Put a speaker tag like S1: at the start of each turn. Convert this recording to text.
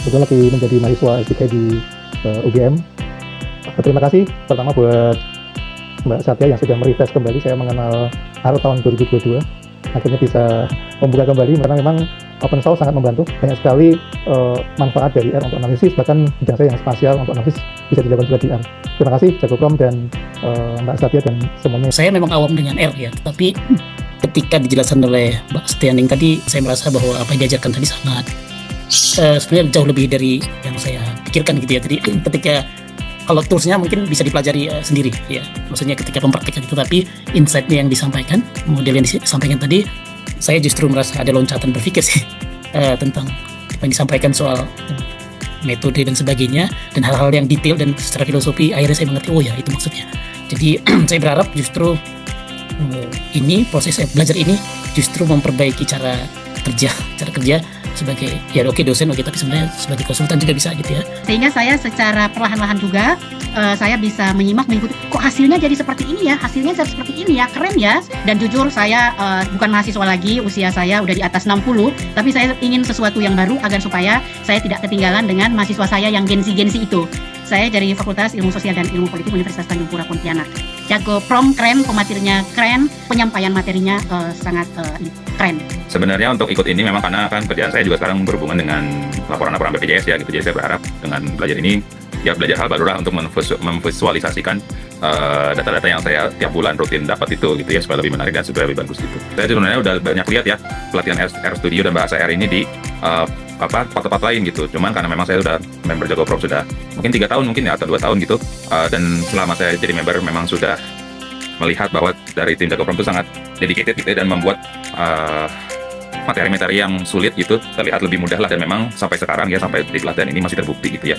S1: kebetulan lagi menjadi mahasiswa S3 di UGM. Terima kasih pertama buat Mbak Satya yang sudah merefresh kembali saya mengenal R tahun 2022. Akhirnya bisa membuka kembali karena memang open source sangat membantu. Banyak sekali manfaat dari R untuk analisis, bahkan bidang saya yang spasial untuk analisis bisa dilakukan juga di R. Terima kasih Jago Prom dan Mbak Satya dan semuanya.
S2: Saya memang awam dengan R ya, tetapi ketika dijelaskan oleh Mbak Setianing tadi, saya merasa bahwa apa yang diajarkan tadi sangat sebenarnya jauh lebih dari yang saya pikirkan gitu ya. Jadi ketika kalau toolsnya mungkin bisa dipelajari sendiri ya, maksudnya ketika mempraktikkan itu, tapi insight-nya yang disampaikan, model yang disampaikan tadi, saya justru merasa ada loncatan berpikir sih tentang apa yang disampaikan soal metode dan sebagainya, dan hal-hal yang detail dan secara filosofi akhirnya saya mengerti, oh ya itu maksudnya. Jadi saya berharap justru ini proses belajar ini justru memperbaiki cara kerja sebagai ya oke dosen oke, tapi sebenarnya sebagai konsultan juga bisa gitu ya.
S3: Sehingga saya secara perlahan-lahan juga saya bisa menyimak mengikuti, kok hasilnya jadi seperti ini ya, hasilnya jadi seperti ini ya, keren ya. Dan jujur saya bukan mahasiswa lagi, usia saya udah di atas 60, tapi saya ingin sesuatu yang baru agar supaya saya tidak ketinggalan dengan mahasiswa saya yang gensi itu. Saya dari Fakultas Ilmu Sosial dan Ilmu Politik Universitas Tanjung Pura Pontianak. Jago Prom keren, pematerinya keren, penyampaian materinya sangat keren.
S4: Sebenarnya untuk ikut ini memang karena kan kerjaan saya juga sekarang berhubungan dengan laporan-laporan BPJS ya gitu. Jadi saya berharap dengan belajar ini ya belajar hal baru lah untuk memvisualisasikan data-data yang saya tiap bulan rutin dapat itu gitu ya, supaya lebih menarik dan supaya lebih bagus gitu. Saya sebenarnya udah banyak lihat ya pelatihan R Studio dan bahasa R ini di tempat-tempat lain gitu. Cuman karena memang saya udah member Jago Prom sudah mungkin 3 tahun mungkin ya atau 2 tahun gitu, dan selama saya jadi member memang sudah melihat bahwa dari tim Jago Prom itu sangat dedicated gitu ya, dan membuat materi-materi yang sulit gitu terlihat lebih mudah lah, dan memang sampai sekarang ya sampai di pelatihan ini masih terbukti gitu ya.